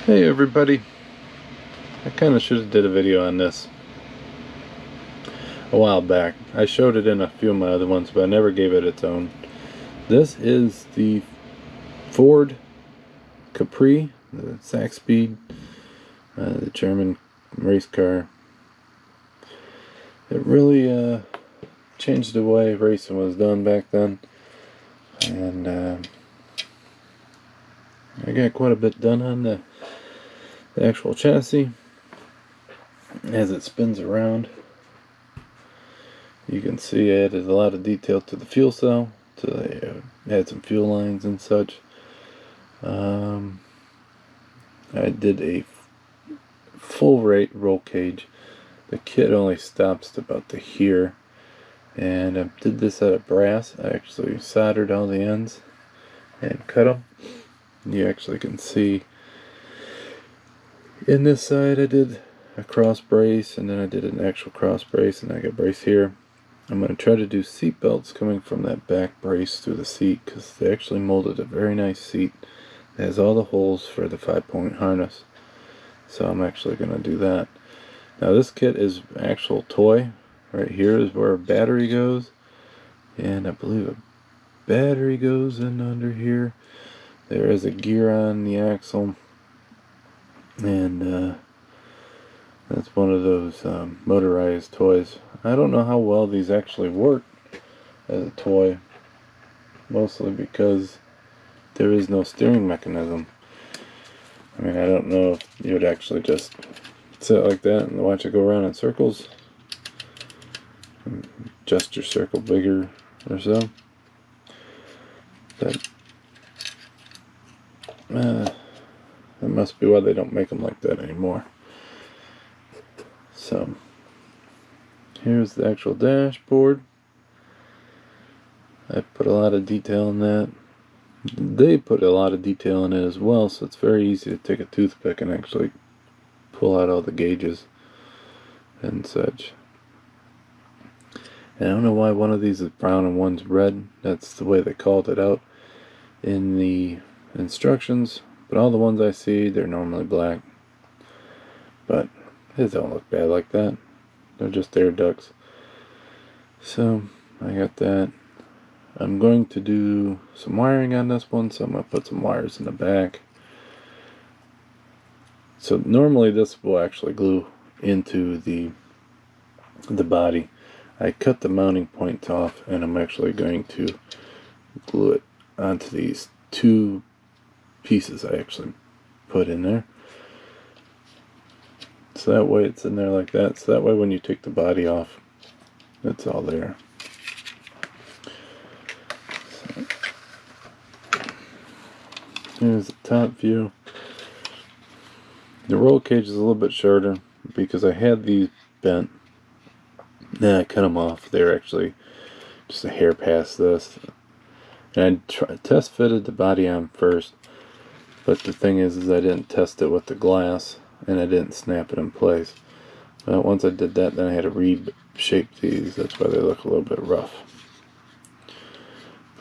Hey everybody, I kind of should have did a video on this a while back. I showed it in a few of my other ones, but I never gave it its own. This is the Ford Capri, the Zakspeed, the German race car. It really changed the way racing was done back then, and I got quite a bit done on the actual chassis as it spins around. You can see I added a lot of detail to the fuel cell, to add some fuel lines and such. I did a full rate roll cage. The kit only stops to about to here, and I did this out of brass. I actually soldered all the ends and cut them. You actually can see in this side I did a cross brace, and then I did an actual cross brace, and I got a brace here. I'm going to try to do seat belts coming from that back brace through the seat, because they actually molded a very nice seat. It has all the holes for the 5-point harness, so I'm actually going to do that. Now this kit is actual toy. Right here is where a battery goes, and I believe a battery goes in under here. There is a gear on the axle, and that's one of those motorized toys. I don't know how well these actually work as a toy, mostly because there is no steering mechanism. I mean, I don't know if you would actually just sit like that and watch it go around in circles, adjust your circle bigger or so. But that must be why they don't make them like that anymore. So here's the actual dashboard. I put a lot of detail in that. They put a lot of detail in it as well, so it's very easy to take a toothpick and actually pull out all the gauges and such. And I don't know why one of these is brown and one's red. That's the way they called it out in the instructions, but all the ones I see, they're normally black. But it don't look bad like that. They're just air ducts. So I got that. I'm going to do some wiring on this one, so I'm going to put some wires in the back. So normally this will actually glue into the body. I cut the mounting points off, and I'm actually going to glue it onto these two pieces I actually put in there. So that way it's in there like that. So that way when you take the body off, it's all there. So, here's the top view. The roll cage is a little bit shorter because I had these bent. Then I cut them off. They were actually just a hair past this. And I test fitted the body on first. But the thing is I didn't test it with the glass, and I didn't snap it in place. But once I did that, then I had to reshape these. That's why they look a little bit rough.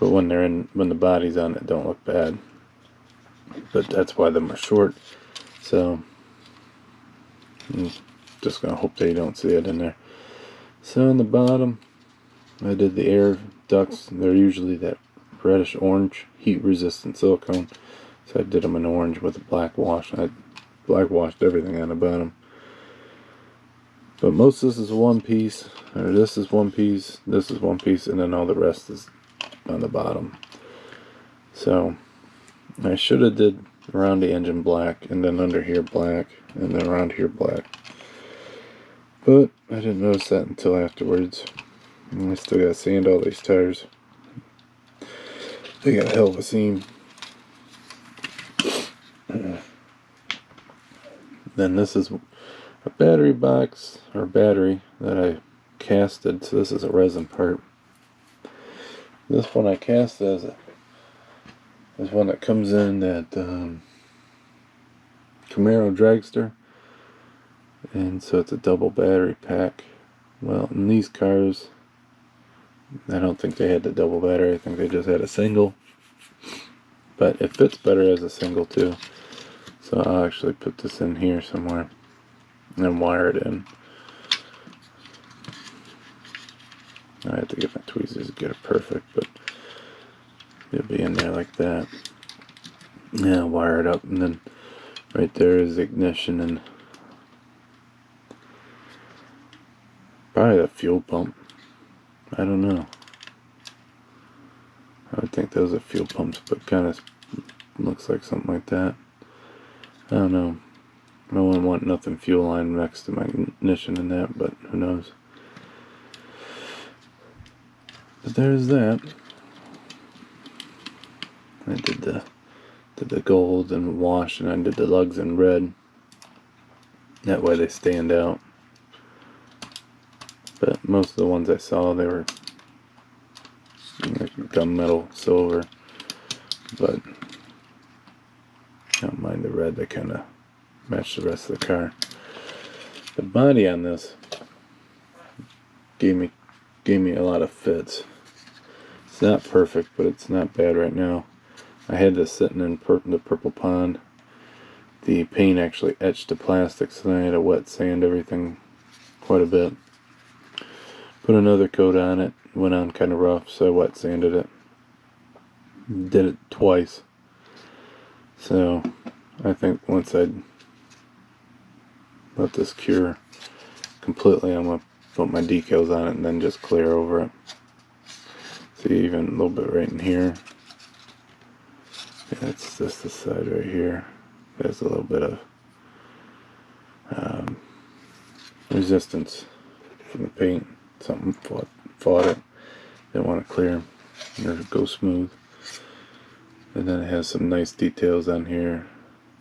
But when the body's on, it don't look bad. But that's why them are short. So I'm just gonna hope they don't see it in there. So on the bottom, I did the air ducts. They're usually that reddish orange heat resistant silicone. So I did them in orange with a black wash. I black washed everything on the bottom. But most of this is one piece, or this is one piece, this is one piece, and then all the rest is on the bottom. So I should have did around the engine black, and then under here black, and then around here black. But I didn't notice that until afterwards. And I still gotta sand all these tires. They got a hell of a seam. Then this is a battery box, or battery, that I casted. So this is a resin part. This one I cast as one that comes in that Camaro Dragster. And so it's a double battery pack. Well, in these cars, I don't think they had the double battery. I think they just had a single. But it fits better as a single too. So So I'll actually put this in here somewhere and wire it in. I have to get my tweezers to get it perfect, but it'll be in there like that. Yeah, I'll wire it up, and then right there is the ignition and probably the fuel pump. I don't know. I would think those are fuel pumps, but kind of looks like something like that. I don't know. I wouldn't want nothing fuel line next to my ignition and that, but who knows. But there's that. I did the gold and wash, and I did the lugs in red. That way they stand out. But most of the ones I saw, they were like gunmetal silver. But I don't mind the red. They kind of match the rest of the car. The body on this gave me a lot of fits. It's not perfect, but it's not bad right now. I had this sitting in the purple pond. The paint actually etched the plastic, so then I had to wet sand everything quite a bit. Put another coat on it. Went on kind of rough, so I wet sanded it. Did it twice. So I think once I let this cure completely, I'm going to put my decals on it and then just clear over it. See, even a little bit right in here. Yeah, it's just the side right here. There's a little bit of resistance from the paint. Something fought it. Didn't want to clear or go smooth. And then it has some nice details on here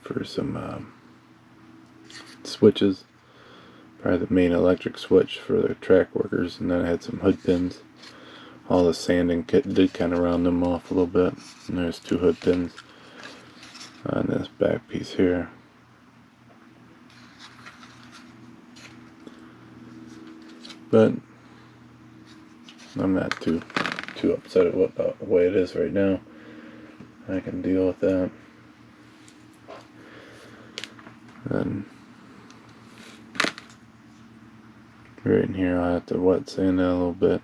for some switches. Probably the main electric switch for the track workers. And then I had some hood pins. All the sanding kit did kind of round them off a little bit. And there's 2 hood pins on this back piece here. But I'm not too upset about the way it is right now. I can deal with that. And right in here I'll have to wet sand that a little bit.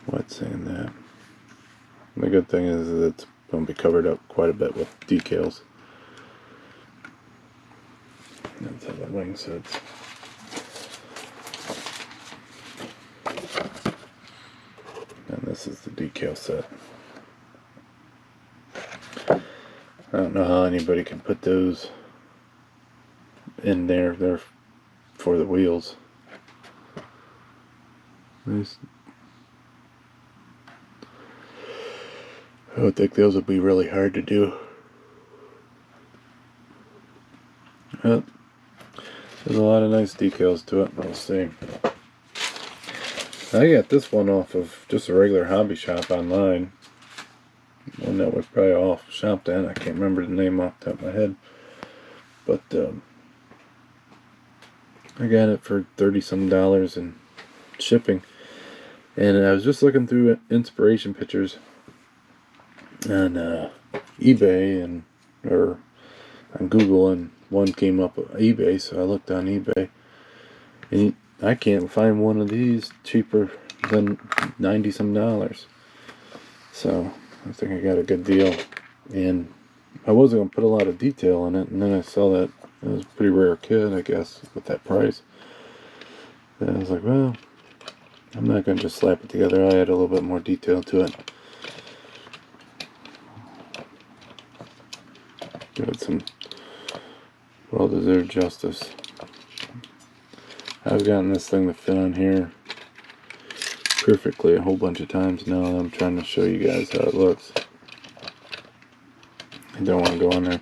Wet sand that. And the good thing is that it's going to be covered up quite a bit with decals. That's how the wing sits. And this is the decal set. I don't know how anybody can put those in there. They're for the wheels. I would think those would be really hard to do. But there's a lot of nice decals to it. We'll see. I got this one off of just a regular hobby shop online. One that was probably off shopped at. I can't remember the name off the top of my head. But I got it for $30-some in shipping. And I was just looking through inspiration pictures on eBay or on Google, and one came up on eBay, so I looked on eBay, and I can't find one of these cheaper than $90-some. So I think I got a good deal, and I wasn't going to put a lot of detail in it, and then I saw that it was a pretty rare kit, I guess, with that price. And I was like, well, I'm not going to just slap it together. I add a little bit more detail to it. Give it some well-deserved justice. I've gotten this thing to fit on here perfectly a whole bunch of times now. I'm trying to show you guys how it looks. I don't want to go on there.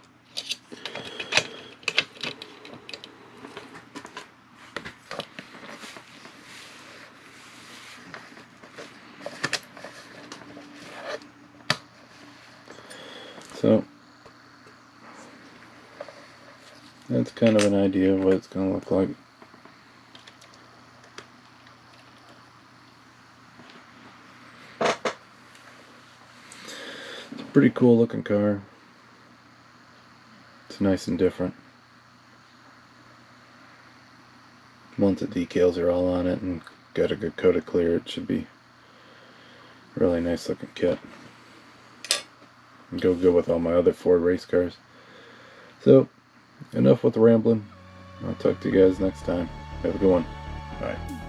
So that's kind of an idea of what it's going to look like. pretty cool looking car. It's nice and different. Once the decals are all on it and got a good coat of clear, it should be a really nice looking kit. And go good with all my other Ford race cars. So, enough with the rambling. I'll talk to you guys next time. Have a good one. Bye.